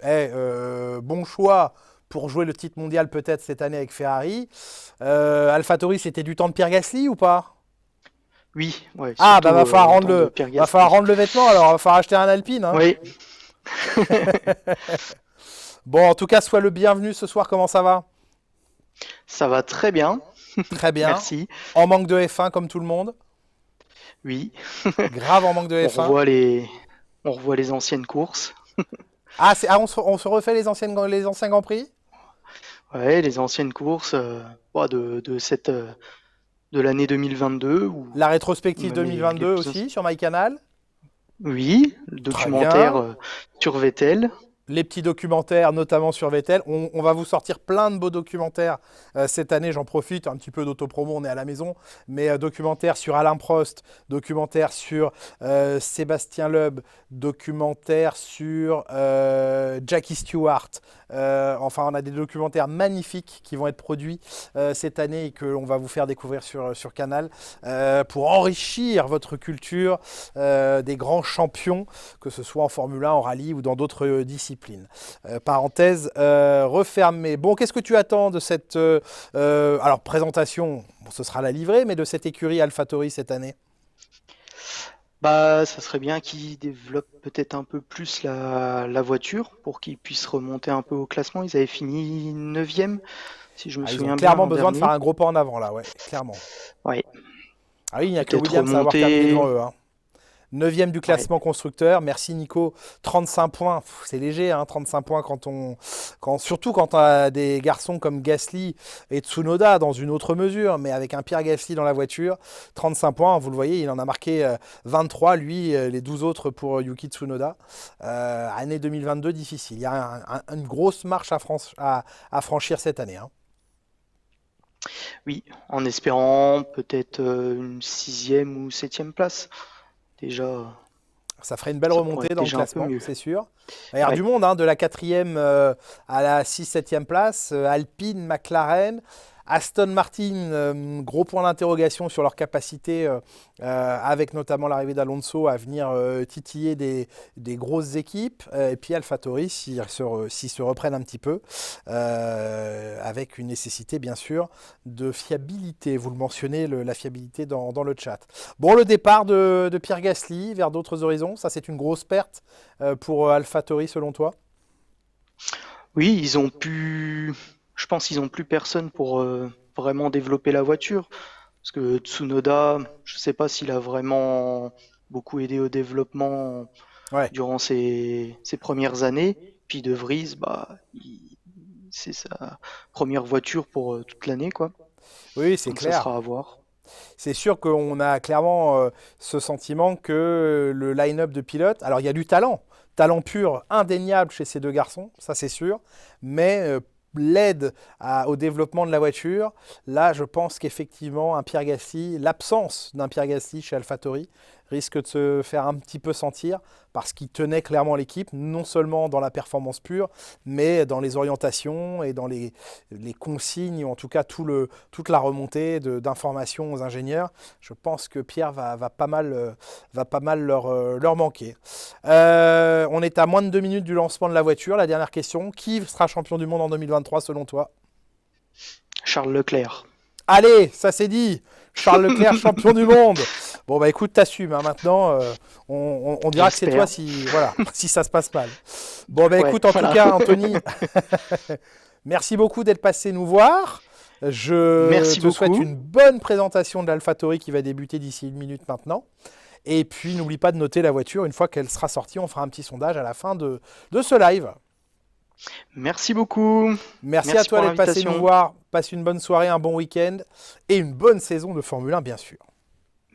bon choix pour jouer le titre mondial peut-être cette année avec Ferrari. AlphaTauri, c'était du temps de Pierre Gasly ou pas? Oui, ouais, Ah, bah surtout va falloir le rendre temps de le, Pierre va falloir Gasly. rendre le vêtement alors, va falloir acheter un Alpine, hein. Oui, Bon, en tout cas, sois le bienvenu ce soir, comment ça va? ça va très bien. Très bien. Merci. En manque de F1 comme tout le monde. Oui, Grave en manque de on F1. on revoit les anciennes courses. On se refait les anciens Grands Prix? Ouais, les anciennes courses bah, de l'année 2022 La ou rétrospective même les 2022 plus anciennes. aussi sur MyCanal? Oui, le Très documentaire bien. sur Vettel. Les petits documentaires, notamment sur Vettel. On va vous sortir plein de beaux documentaires cette année. J'en profite, un petit peu d'autopromo, on est à la maison. Mais documentaires sur Alain Prost, documentaires sur Sébastien Loeb, documentaires sur Jackie Stewart. Enfin, on a des documentaires magnifiques qui vont être produits cette année et que l'on va vous faire découvrir sur Canal pour enrichir votre culture des grands champions, que ce soit en Formule 1, en rallye ou dans d'autres disciplines. Parenthèse refermée. Bon, qu'est-ce que tu attends de cette alors présentation, bon, ce sera la livrée, mais de cette écurie AlphaTauri cette année? Bah, ça serait bien qu'ils développent peut-être un peu plus la voiture pour qu'ils puissent remonter un peu au classement. Ils avaient fini 9e, si je me Ah, ils ont souviens bien clairement l'an besoin de faire dernier. un gros pas en avant là, ouais, clairement. Ouais, Ah oui, il n'y a que peut-être Williams à avoir terminé remonter. devant eux, hein. 9e du Ouais, classement constructeur. Merci Nico. 35 points. C'est léger, hein, 35 points surtout quand on a des garçons comme Gasly et Tsunoda dans une autre mesure, mais avec un Pierre Gasly dans la voiture. 35 points, vous le voyez, il en a marqué 23, lui, les 12 autres pour Yuki Tsunoda. Année 2022 difficile. Il y a une grosse marche à franchir cette année, hein. oui, en espérant peut-être une 6e ou 7e place. Déjà, Ça ferait une belle ça pourrait remontée être dans le déjà un peu classement, mieux. c'est sûr. Il y a du Ouais, monde, hein, de la 4e à la 6-7e place. Alpine, McLaren, Aston Martin, gros point d'interrogation sur leur capacité, avec notamment l'arrivée d'Alonso, à venir titiller des grosses équipes. Et puis AlphaTauri, s'ils se reprennent un petit peu, avec une nécessité, bien sûr, de fiabilité. Vous le mentionnez, la fiabilité dans le chat. Bon, le départ de Pierre Gasly vers d'autres horizons, ça c'est une grosse perte pour AlphaTauri selon toi? oui, je pense qu'ils ont plus personne pour vraiment développer la voiture. Parce que Tsunoda, je sais pas s'il a vraiment beaucoup aidé au développement Ouais, durant ses premières années. Puis De Vries, bah, c'est sa première voiture pour toute l'année, quoi. oui, c'est Donc ça clair. sera à voir. C'est sûr qu'on a clairement ce sentiment que le line-up de pilotes, alors il y a du talent, talent pur, indéniable chez ces deux garçons, ça c'est sûr, mais l'aide au développement de la voiture, là je pense qu'effectivement un Pierre Gasly, l'absence d'un Pierre Gasly chez AlphaTauri risque de se faire un petit peu sentir parce qu'il tenait clairement l'équipe, non seulement dans la performance pure, mais dans les orientations et dans les consignes, ou en tout cas toute la remontée d'informations aux ingénieurs. Je pense que Pierre va pas mal, leur manquer. On est à moins de 2 minutes du lancement de la voiture. La dernière question, qui sera champion du monde en 2023 selon toi? Charles Leclerc. Allez, ça c'est dit. Charles Leclerc, champion du monde. Bon bah écoute, t'assumes, hein. Maintenant, on dira que c'est toi J'espère. si, voilà, si ça se passe mal. Bon bah Ouais, écoute, en tout voilà. cas, Anthony, merci beaucoup d'être passé nous voir. Je Merci te souhaite beaucoup. une bonne présentation de l'AlphaTauri qui va débuter d'ici 1 minute maintenant. Et puis n'oublie pas de noter la voiture. Une fois qu'elle sera sortie, on fera un petit sondage à la fin de ce live. Merci beaucoup. Merci à Merci toi pour d'être passé nous l'invitation. voir. Passe une bonne soirée, un bon week-end et une bonne saison de Formule 1, bien sûr.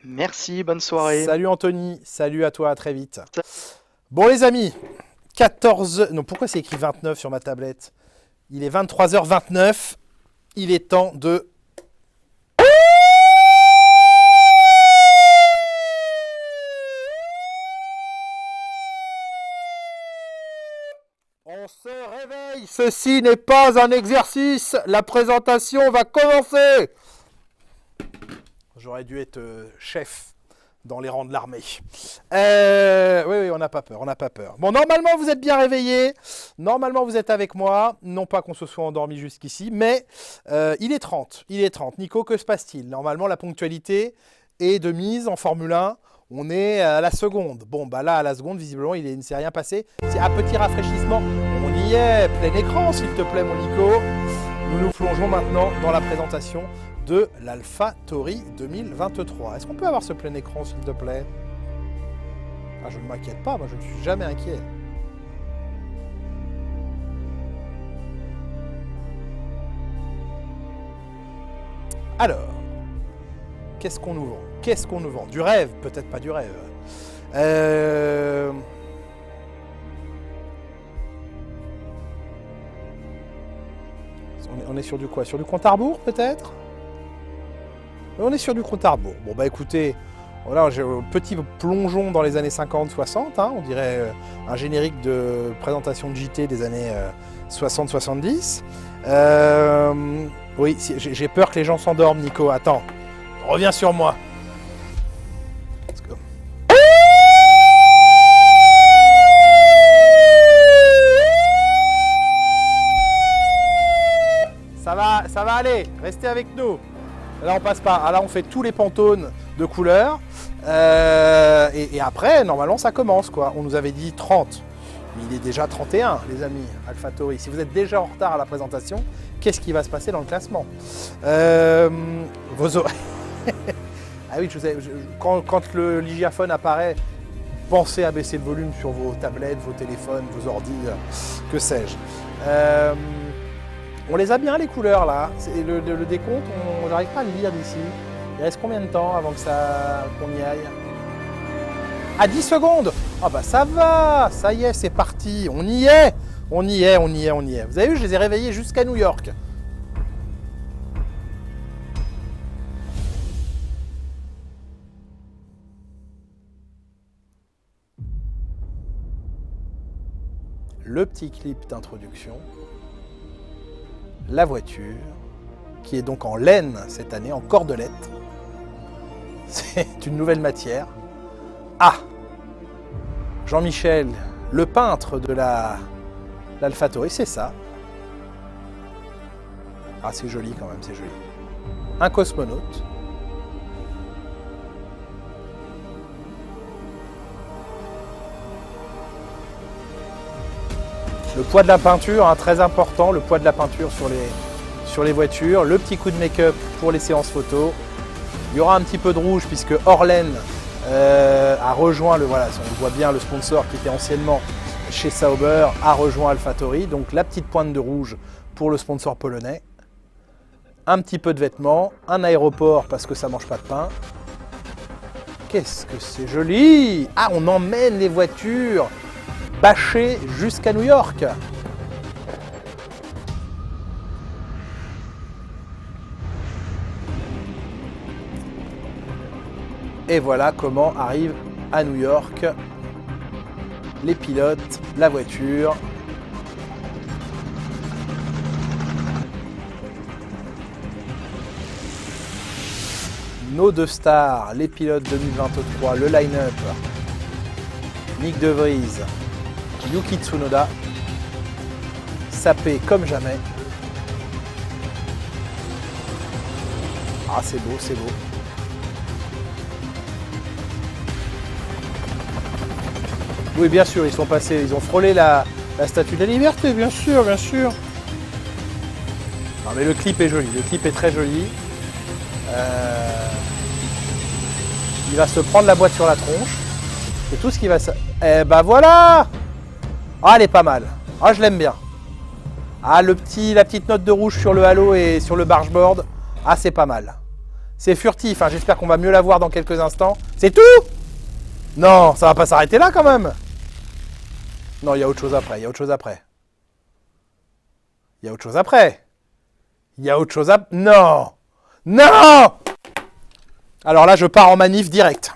Merci, bonne soirée. Salut Anthony, salut à toi, à très vite. Bon les amis, 14... Non, pourquoi c'est écrit 29 sur ma tablette? Il est 23h29, il est temps de... On se réveille, ceci n'est pas un exercice, la présentation va commencer. J'aurais dû être chef dans les rangs de l'armée. Oui, on n'a pas peur, on n'a pas peur. Bon, normalement, vous êtes bien réveillés. Normalement, vous êtes avec moi. Non pas qu'on se soit endormi jusqu'ici, mais il est 30. Il est 30. Nico, que se passe-t-il? Normalement, la ponctualité est de mise en Formule 1. On est à la seconde. Bon, bah là, à la seconde, visiblement, il ne s'est rien passé. C'est un petit rafraîchissement. On y est. Plein écran, s'il te plaît, mon Nico. Nous nous plongeons maintenant dans la présentation de l'AlphaTauri 2023. Est-ce qu'on peut avoir ce plein écran, s'il te plaît? Ah, je ne m'inquiète pas, moi je ne suis jamais inquiet. Alors, qu'est-ce qu'on nous vend? Qu'est-ce qu'on nous vend? Du rêve? Peut-être pas du rêve. On est sur du quoi? Sur du compte à rebours, peut-être? On est sur du compte à rebours. Bon, bah écoutez, voilà, j'ai un petit plongeon dans les années 50-60, hein, on dirait un générique de présentation de JT des années 60-70. Oui, j'ai peur que les gens s'endorment, Nico. Attends, reviens sur moi. Let's go. Ça va aller, restez avec nous. Là, on passe pas. Là, on fait tous les Pantones de couleur. Et après, normalement, ça commence, quoi. On nous avait dit 30. Mais il est déjà 31, les amis, AlphaTauri. Si vous êtes déjà en retard à la présentation, qu'est-ce qui va se passer dans le classement? Vos oreilles. Ah oui, quand le Ligiaphone apparaît, pensez à baisser le volume sur vos tablettes, vos téléphones, vos ordi, que sais-je. On les a bien, les couleurs, là. Le décompte, on n'arrive pas à le lire d'ici. Il reste combien de temps avant qu'on y aille? À 10 secondes. Ah bah ça va, ça y est, c'est parti. On y est. On y est. Vous avez vu, je les ai réveillés jusqu'à New York. Le petit clip d'introduction. La voiture, qui est donc en laine cette année, en cordelette. C'est une nouvelle matière. Ah! Jean-Michel, le peintre de l'AlphaTauri, c'est ça. Ah, c'est joli quand même, c'est joli. Un cosmonaute. Le poids de la peinture, hein, très important, le poids de la peinture sur les voitures. Le petit coup de make-up pour les séances photos. Il y aura un petit peu de rouge puisque Orlen a rejoint, voilà, on voit bien, le sponsor qui était anciennement chez Sauber a rejoint AlphaTauri. Donc la petite pointe de rouge pour le sponsor polonais. Un petit peu de vêtements, un aéroport parce que ça mange pas de pain. Qu'est-ce que c'est joli! Ah, on emmène les voitures bâchées jusqu'à New York. Et voilà comment arrivent à New York les pilotes, la voiture. Nos deux stars, les pilotes 2023, le line-up. Nick De Vries, Yuki Tsunoda, sapé comme jamais. Ah, c'est beau, c'est beau. Oui, bien sûr, ils sont passés, ils ont frôlé la Statue de la Liberté, bien sûr, bien sûr. Non, mais le clip est joli, le clip est très joli. Il va se prendre la boîte sur la tronche. C'est tout ce qui va se... Eh ben voilà! Ah, elle est pas mal. Ah, je l'aime bien. Ah, la petite note de rouge sur le halo et sur le bargeboard. Ah, c'est pas mal. C'est furtif, hein. J'espère qu'on va mieux la voir dans quelques instants. C'est tout? Non, ça va pas s'arrêter là quand même. Non, il y a autre chose après, il y a autre chose après. Il y a autre chose après. Il y a autre chose après. Non! Non! Alors là, je pars en manif direct.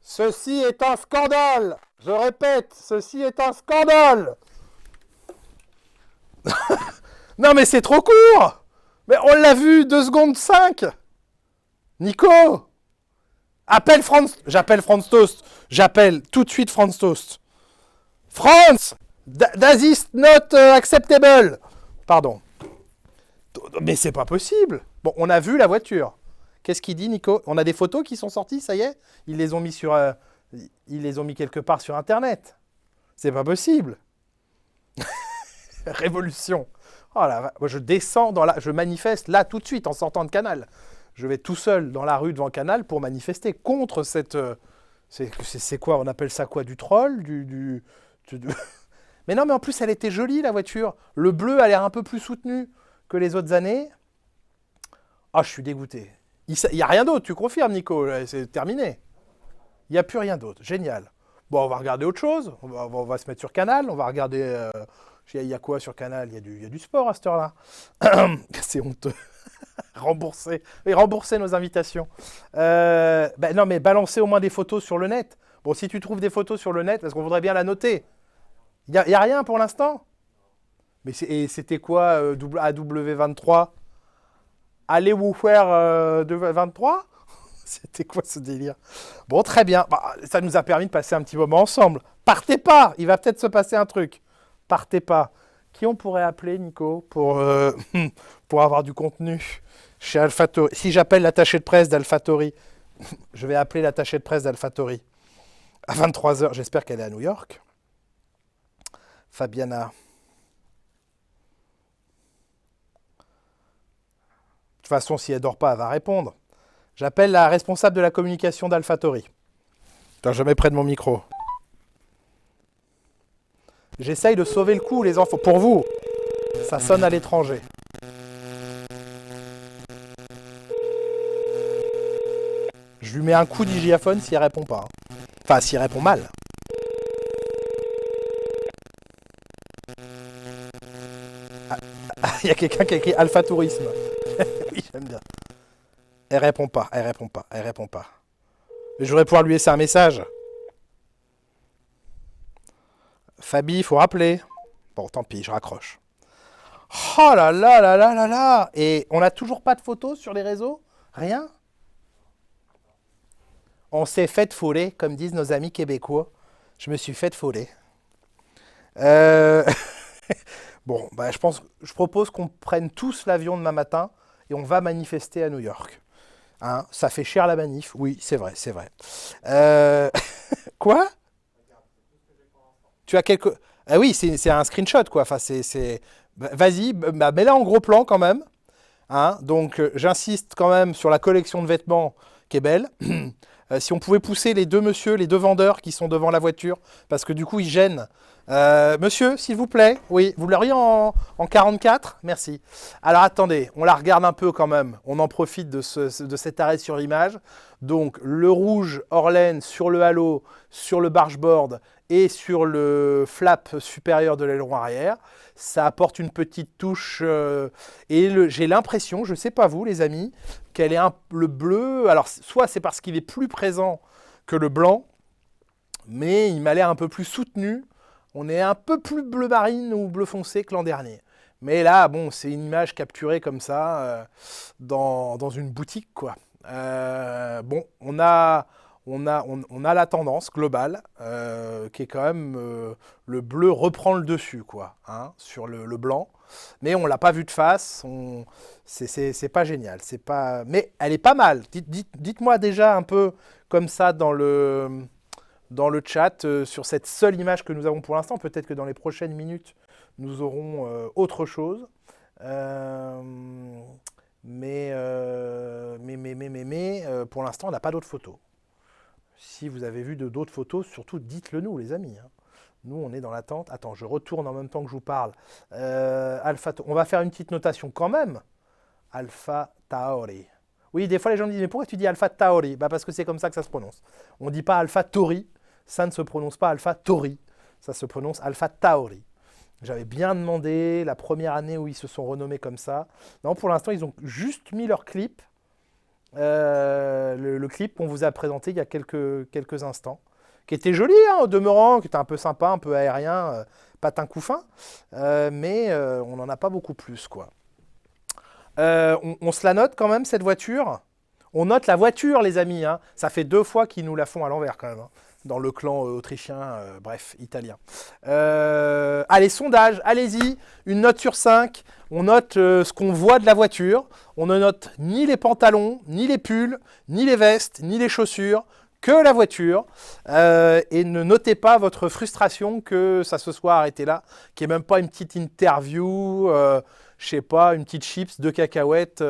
Ceci est un scandale. Je répète, ceci est un scandale. Non mais c'est trop court. Mais on l'a vu 2 secondes 5. Nico, appelle Franz. J'appelle Franz Toast. J'appelle tout de suite Franz Toast. Franz, that is not acceptable. Pardon. Mais c'est pas possible. Bon, on a vu la voiture. Qu'est-ce qu'il dit, Nico? On a des photos qui sont sorties, ça y est? Ils les ont mis sur Ils les ont mis quelque part sur Internet. C'est pas possible. Révolution. Oh là, moi je descends je manifeste là tout de suite en sortant de Canal. Je vais tout seul dans la rue devant Canal pour manifester contre cette... c'est quoi? On appelle ça quoi? Du troll? Mais non, mais en plus, elle était jolie, la voiture. Le bleu a l'air un peu plus soutenu que les autres années. Ah, je suis dégoûté. Il n'y a rien d'autre, tu confirmes, Nico? C'est terminé. Il n'y a plus rien d'autre. Génial. Bon, on va regarder autre chose. On va se mettre sur Canal. On va regarder... il y a quoi sur Canal? Il y a du sport à cette heure-là. C'est honteux. rembourser nos invitations. Non, mais balancer au moins des photos sur le net. Bon, si tu trouves des photos sur le net, parce qu'on voudrait bien la noter. Il n'y a rien pour l'instant. Mais c'était quoi AW23? Allez vous faire de 23? C'était quoi ce délire? Bon, très bien. Bah, ça nous a permis de passer un petit moment ensemble. Partez pas. Il va peut-être se passer un truc. Partez pas. Qui on pourrait appeler, Nico, pour avoir du contenu chez AlphaTauri? Si j'appelle l'attaché de presse d'AlphaTauri, je vais appeler l'attaché de presse d'AlphaTauri à 23h. J'espère qu'elle est à New York. Fabiana. De toute façon, si elle dort pas, elle va répondre. J'appelle la responsable de la communication d'AlphaTauri. Putain, je mets près de mon micro. J'essaye de sauver le coup, les enfants. Pour vous, ça sonne à l'étranger. Je lui mets un coup d'hygiaphone s'il répond pas. Enfin, s'il répond mal. Il y a quelqu'un qui a écrit Alpha Tourisme. Oui, j'aime bien. Elle répond pas. Mais je voudrais pouvoir lui laisser un message. Fabi, il faut rappeler. Bon, tant pis, je raccroche. Oh là là là là là là. Et on n'a toujours pas de photos sur les réseaux? Rien? On s'est fait fouler, comme disent nos amis québécois. Je me suis fait fouler. Bon, bah, je propose qu'on prenne tous l'avion demain matin et on va manifester à New York. Hein, ça fait cher la manif. Oui, c'est vrai, c'est vrai. Quoi? Tu as quelques... Ah oui, c'est un screenshot, quoi. Enfin, Vas-y, bah, mets-la en gros plan quand même. Hein, donc, j'insiste quand même sur la collection de vêtements qui est belle. Si on pouvait pousser les deux vendeurs qui sont devant la voiture, parce que du coup, ils gênent. Monsieur, s'il vous plaît. Oui, vous l'auriez en 44? Merci. Alors, attendez, on la regarde un peu quand même. On en profite de cet arrêt sur image. Donc, le rouge Orlen sur le halo, sur le bargeboard et sur le flap supérieur de l'aileron arrière. Ça apporte une petite touche. Et j'ai l'impression, je ne sais pas vous les amis, qu'elle est le bleu. Alors, soit c'est parce qu'il est plus présent que le blanc, mais il m'a l'air un peu plus soutenu. On est un peu plus bleu marine ou bleu foncé que l'an dernier. Mais là, bon, c'est une image capturée comme ça dans une boutique, quoi. Bon, on a la tendance globale qui est quand même le bleu reprend le dessus, quoi, hein, sur le blanc. Mais on l'a pas vu de face. C'est pas génial. Mais elle est pas mal. Dites-moi déjà un peu comme ça dans le chat sur cette seule image que nous avons pour l'instant. Peut-être que dans les prochaines minutes, nous aurons autre chose. Mais pour l'instant, on n'a pas d'autres photos. Si vous avez vu d'autres photos, surtout dites-le nous, les amis. Hein. Nous, on est dans l'attente. Attends, je retourne en même temps que je vous parle. On va faire une petite notation quand même. AlphaTauri. Oui, des fois, les gens me disent, mais pourquoi tu dis AlphaTauri? Bah, parce que c'est comme ça que ça se prononce. On ne dit pas AlphaTauri. Ça ne se prononce pas AlphaTauri. Ça se prononce AlphaTauri. J'avais bien demandé la première année où ils se sont renommés comme ça. Non, pour l'instant, ils ont juste mis leur clip. Le clip qu'on vous a présenté il y a quelques instants. Qui était joli, hein, au demeurant, qui était un peu sympa, un peu aérien, patin couffin. Mais on n'en a pas beaucoup plus, quoi. On se la note quand même, cette voiture. On note la voiture, les amis. Hein. Ça fait 2 fois qu'ils nous la font à l'envers, quand même. Hein. Dans le clan autrichien, bref, italien. Allez, sondage, allez-y, une note sur 5. On note ce qu'on voit de la voiture. On ne note ni les pantalons, ni les pulls, ni les vestes, ni les chaussures. que la voiture. Et ne notez pas votre frustration que ça se soit arrêté là, qu'il n'y ait même pas une petite interview, je sais pas, une petite chips, 2 cacahuètes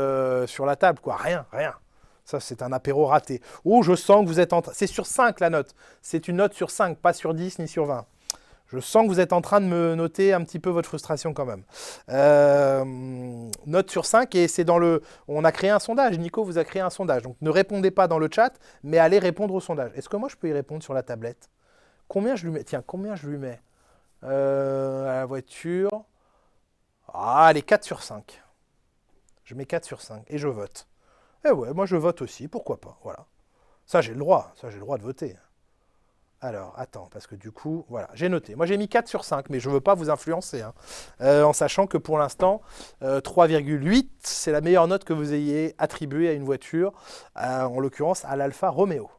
sur la table, quoi. Rien, rien. Ça, c'est un apéro raté. Oh, je sens que vous êtes en train... C'est sur 5 la note. C'est une note sur 5, pas sur 10 ni sur 20. Je sens que vous êtes en train de me noter un petit peu votre frustration quand même. Note sur 5 et c'est dans le... On a créé un sondage. Nico vous a créé un sondage. Donc ne répondez pas dans le chat, mais allez répondre au sondage. Est-ce que moi je peux y répondre sur la tablette? Combien je lui mets? Tiens, combien je lui mets à la voiture? Ah, allez, 4 sur 5. Je mets 4 sur 5 et je vote. Eh ouais, moi je vote aussi, pourquoi pas, voilà. Ça j'ai le droit de voter. Alors, attends, parce que du coup, voilà, j'ai noté. Moi j'ai mis 4 sur 5, mais je ne veux pas vous influencer, hein, en sachant que pour l'instant, 3,8, c'est la meilleure note que vous ayez attribuée à une voiture, en l'occurrence à l'Alfa Romeo.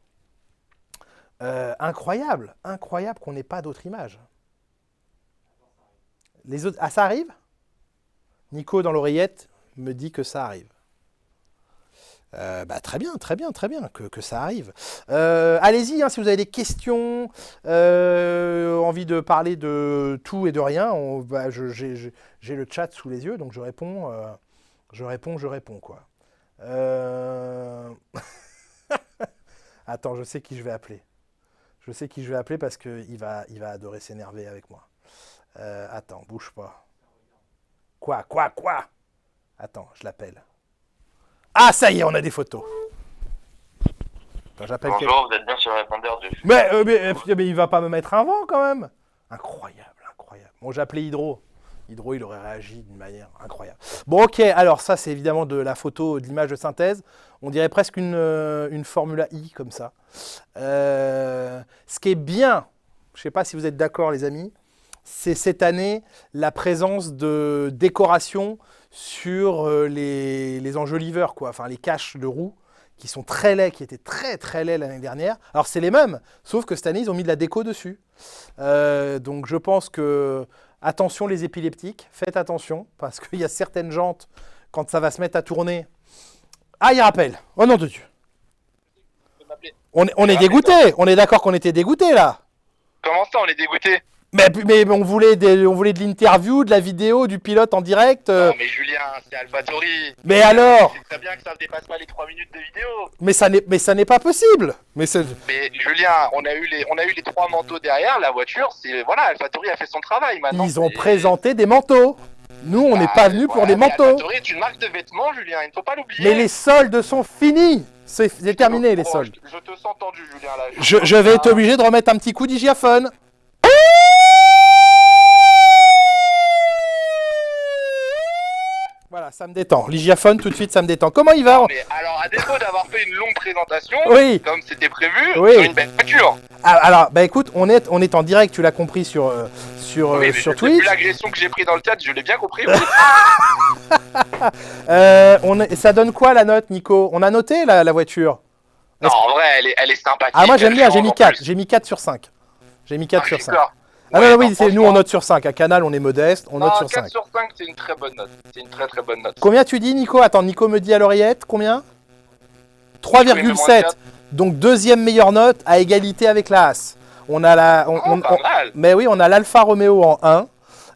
Incroyable, incroyable qu'on n'ait pas d'autres images. Les autres... Ah, ça arrive? Nico dans l'oreillette me dit que ça arrive. Très bien, très bien, très bien, que ça arrive. Allez-y, hein, si vous avez des questions, envie de parler de tout et de rien, j'ai le chat sous les yeux, donc je réponds, quoi. Attends, je sais qui je vais appeler. Je sais qui je vais appeler parce qu'il va adorer s'énerver avec moi. Attends, bouge pas. Quoi? Attends, je l'appelle. Ah, ça y est, on a des photos. Attends, Bonjour, vous êtes bien sur le répondeur de... Mais il va pas me mettre un vent quand même. Incroyable, incroyable. Bon, j'ai appelé Hydro. Hydro, il aurait réagi d'une manière incroyable. Bon, ok, alors ça, c'est évidemment de la photo, de l'image de synthèse. On dirait presque une Formula I, comme ça. Ce qui est bien, je ne sais pas si vous êtes d'accord, les amis, c'est cette année la présence de décoration sur les enjoliveurs, quoi. Enfin, les caches de roues qui sont très laids, qui étaient très très laids l'année dernière. Alors c'est les mêmes, sauf que cette année ils ont mis de la déco dessus. Donc je pense que, attention les épileptiques, faites attention, parce qu'il y a certaines jantes, quand ça va se mettre à tourner... Ah, il rappelle, oh nom de Dieu. On est dégoûté, on est d'accord qu'on était dégoûté là. Comment ça, on est dégoûté? Mais on voulait de l'interview, de la vidéo, du pilote en direct. Non mais Julien, c'est AlphaTauri. Mais alors? C'est très bien que ça ne dépasse pas les 3 minutes de vidéo. Mais ça n'est pas possible. Mais Julien, on a eu les 3 manteaux derrière, la voiture, c'est voilà, AlphaTauri a fait son travail maintenant. Ils ont présenté des manteaux. Nous, on n'est pas venus pour des manteaux. AlphaTauri est une marque de vêtements, Julien, il ne faut pas l'oublier. Mais les soldes sont finis. C'est terminé les soldes. Je te sens tendu, Julien, là. Je vais être obligé de remettre un petit coup d'hygiaphone. Voilà, ça me détend. L'hygiaphone, tout de suite, ça me détend. Comment il va? Non, mais alors, à défaut d'avoir fait une longue présentation, oui, comme c'était prévu, oui, une belle voiture. Alors, bah écoute, on est en direct, tu l'as compris sur Twitch. Depuis l'agression que j'ai pris dans le chat, je l'ai bien compris. Oui. Ça donne quoi la note, Nico? On a noté la voiture? Non, en vrai, elle est sympathique. Ah, moi j'aime bien, j'ai mis 4. J'ai mis 4 sur 5. J'ai mis 4 sur 5. Ah ouais, non, oui, nous on note sur 5. À Canal, on est modeste, on note sur 5. 4 sur 5, c'est une très bonne note. C'est une très très bonne note. Combien tu dis, Nico? Attends, Nico me dit à l'oreillette, combien? 3,7. Donc deuxième meilleure note à égalité avec la As. On a pas mal. Mais oui, on a l'Alfa Romeo en 1.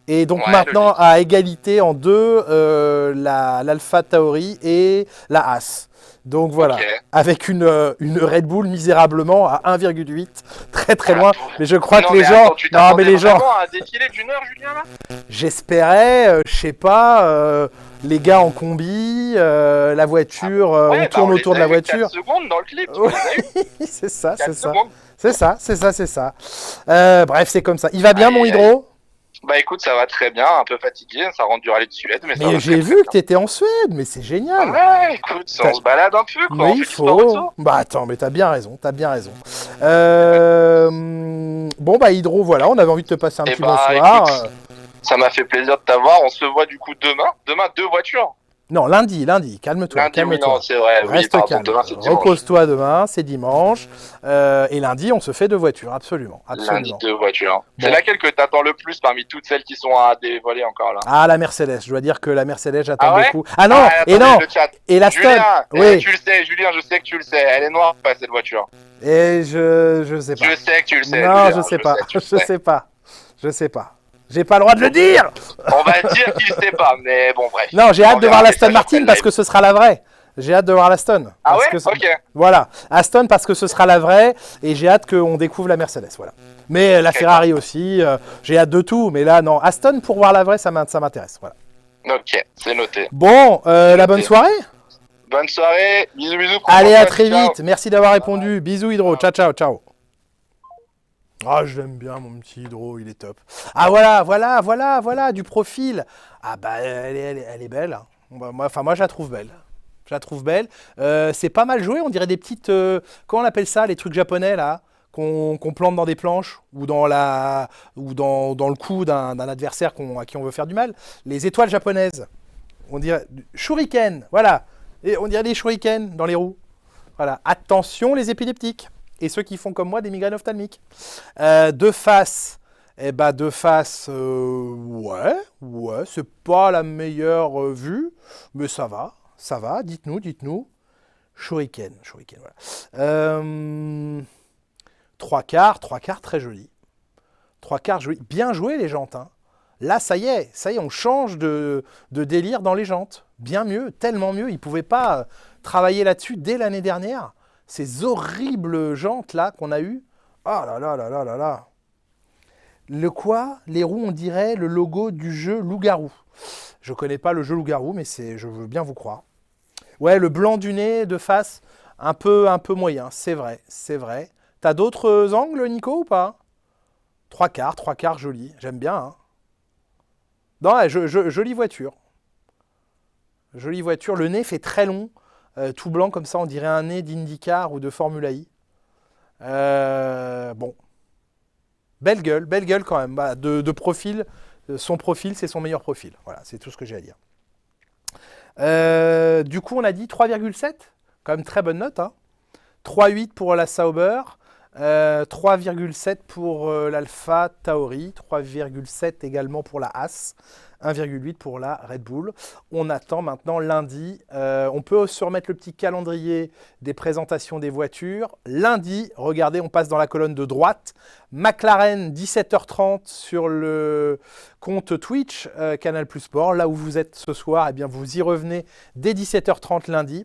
Et donc maintenant, logique. à égalité en 2, l'Alfa Tauri et la As. Donc voilà, avec une Red Bull misérablement à 1,8, très très loin. Mais je crois que les gens... Non mais les gens... un défilé d'une heure, Julien, là? J'espérais, je sais pas, les gars en combi, la voiture, on tourne autour de la voiture. 4 secondes dans le clip, c'est ça, c'est ça. C'est ça. Bref, c'est comme ça. Il va bien, mon Hydro? Bah écoute, ça va très bien, un peu fatigué, ça rend du rallye de Suède, mais ça va. Mais j'ai vu que t'étais en Suède, mais c'est génial. Ouais, écoute, on se balade un peu, quoi. Mais il faut. Bah attends, mais t'as bien raison. Bon bah Hydro, voilà, on avait envie de te passer un petit bonsoir. Écoute, ça m'a fait plaisir de t'avoir, on se voit du coup demain. Demain, 2 voitures. Non, lundi, calme-toi. Lundi, oui, non, c'est vrai. Reste calme. Repose-toi demain, c'est dimanche. Et lundi, on se fait 2 voitures, absolument. Lundi, 2 voitures. Bon. C'est laquelle que t'attends le plus parmi toutes celles qui sont à dévoiler encore là. Ah, la Mercedes. Je dois dire que la Mercedes, j'attends Ah ouais beaucoup. Ah non, et attendez, non. le chat. Et l'Aston. Julien, Oui. tu le sais, Julien, je sais que tu le sais. Elle est noire ou pas cette voiture? Et je sais pas. Je sais que tu le sais. Non, Julien, je sais pas. sais que tu le Je sais. sais pas. Je sais pas. J'ai pas le droit de le dire. On va dire qu'il sait pas, mais bon, bref. Non, j'ai On hâte de verra voir les l'Aston messages Martin après le parce live. que ce sera la vraie. J'ai hâte de voir l'Aston. Ah parce ouais, que ok. Voilà, Aston parce que ce sera la vraie et j'ai hâte qu'on découvre la Mercedes. Voilà. Mais la Ferrari aussi, j'ai hâte de tout. Mais là, non, Aston pour voir la vraie, ça m'intéresse. Voilà. Ok, c'est noté. Bon, la bonne soirée. Bonne soirée, bisous, bisous. Allez, à prends soin de très toi, ciao. vite. Merci d'avoir répondu. Bisous, Hydro. Ciao, ciao, ciao. Ah, je l'aime bien, mon petit Hydro, il est top. Ah, voilà, du profil. Ah, bah, elle est belle. Moi, je la trouve belle. Je la trouve belle. C'est pas mal joué, on dirait des petites... comment on appelle ça, les trucs japonais, là, qu'on plante dans des planches ou dans le cou d'un adversaire à qui on veut faire du mal. Les étoiles japonaises. On dirait... Shuriken, voilà. Et on dirait des shurikens dans les roues. Voilà. Attention, les épileptiques. Et ceux qui font comme moi des migraines ophtalmiques. De face, ouais, c'est pas la meilleure vue, mais ça va, dites-nous. Shuriken, voilà. Trois quarts, très joli. Trois quarts, joli. Bien joué les jantes, hein. Là, ça y est, on change de délire dans les jantes. Bien mieux, tellement mieux. Ils ne pouvaient pas travailler là-dessus dès l'année dernière. Ces horribles jantes là qu'on a eues. Oh là là là là là là. Le quoi? Les roues, on dirait le logo du jeu Loup-Garou. Je connais pas le jeu Loup-Garou, mais je veux bien vous croire. Ouais, le blanc du nez de face, un peu moyen, c'est vrai. T'as d'autres angles, Nico, ou pas? Trois quarts, joli. J'aime bien, hein. Non, jolie voiture. Jolie voiture. Le nez fait très long. Tout blanc comme ça, on dirait un nez d'IndyCar ou de Formula I. Bon. Belle gueule quand même. Bah, de profil, son profil, c'est son meilleur profil. Voilà, c'est tout ce que j'ai à dire. Du coup, on a dit 3,7. Quand même très bonne note, hein. 3,8 pour la Sauber. 3,7 pour l'Alpha Tauri. 3,7 également pour la Haas. 1,8 pour la Red Bull. On attend maintenant lundi. On peut se remettre le petit calendrier des présentations des voitures. Lundi, regardez, on passe dans la colonne de droite. McLaren, 17h30 sur le compte Twitch, Canal Plus Sport. Là où vous êtes ce soir, eh bien, vous y revenez dès 17h30 lundi.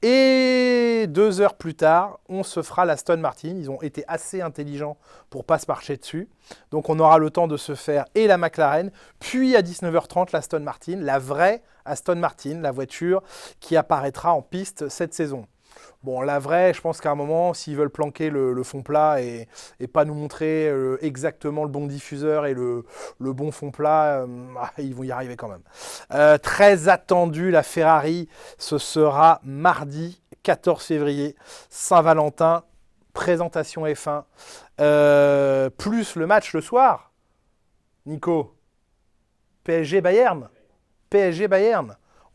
Et 2 heures plus tard, on se fera l'Aston Martin. Ils ont été assez intelligents pour ne pas se marcher dessus. Donc on aura le temps de se faire et la McLaren, puis à 19h30 l'Aston Martin, la vraie Aston Martin, la voiture qui apparaîtra en piste cette saison. Bon, la vraie, je pense qu'à un moment, s'ils veulent planquer le fond plat et pas nous montrer exactement le bon diffuseur et le bon fond plat, ils vont y arriver quand même. Très attendu, la Ferrari, ce sera mardi 14 février, Saint-Valentin, présentation F1, plus le match le soir. Nico, PSG-Bayern.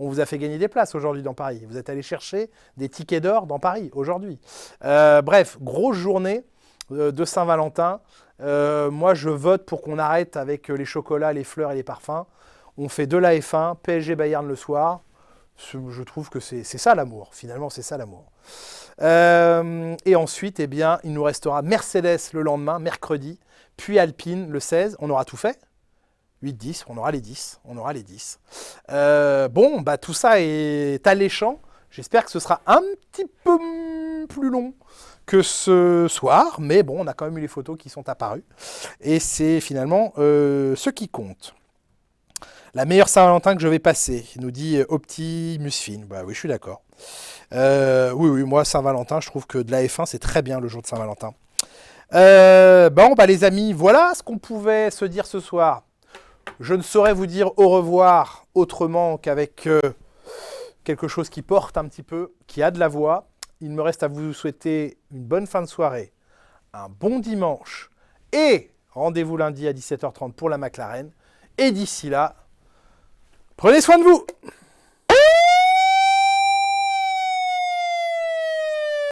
On vous a fait gagner des places aujourd'hui dans Paris. Vous êtes allé chercher des tickets d'or dans Paris aujourd'hui. Bref, grosse journée de Saint-Valentin. Moi, je vote pour qu'on arrête avec les chocolats, les fleurs et les parfums. On fait de la F1, PSG Bayern le soir. Je trouve que c'est ça l'amour. Finalement, c'est ça l'amour. Et ensuite, eh bien, il nous restera Mercedes le lendemain, mercredi, puis Alpine le 16. On aura tout fait. 8-10, on aura les 10. Bon, bah tout ça est alléchant. J'espère que ce sera un petit peu plus long que ce soir. Mais bon, on a quand même eu les photos qui sont apparues. Et c'est finalement ce qui compte. La meilleure Saint-Valentin que je vais passer, nous dit Optimus Fin. Bah oui, je suis d'accord. Oui, moi, Saint-Valentin, je trouve que de la F1, c'est très bien le jour de Saint-Valentin. Bon, bah les amis, voilà ce qu'on pouvait se dire ce soir. Je ne saurais vous dire au revoir autrement qu'avec quelque chose qui porte un petit peu, qui a de la voix. Il me reste à vous souhaiter une bonne fin de soirée, un bon dimanche et rendez-vous lundi à 17h30 pour la McLaren. Et d'ici là, prenez soin de vous!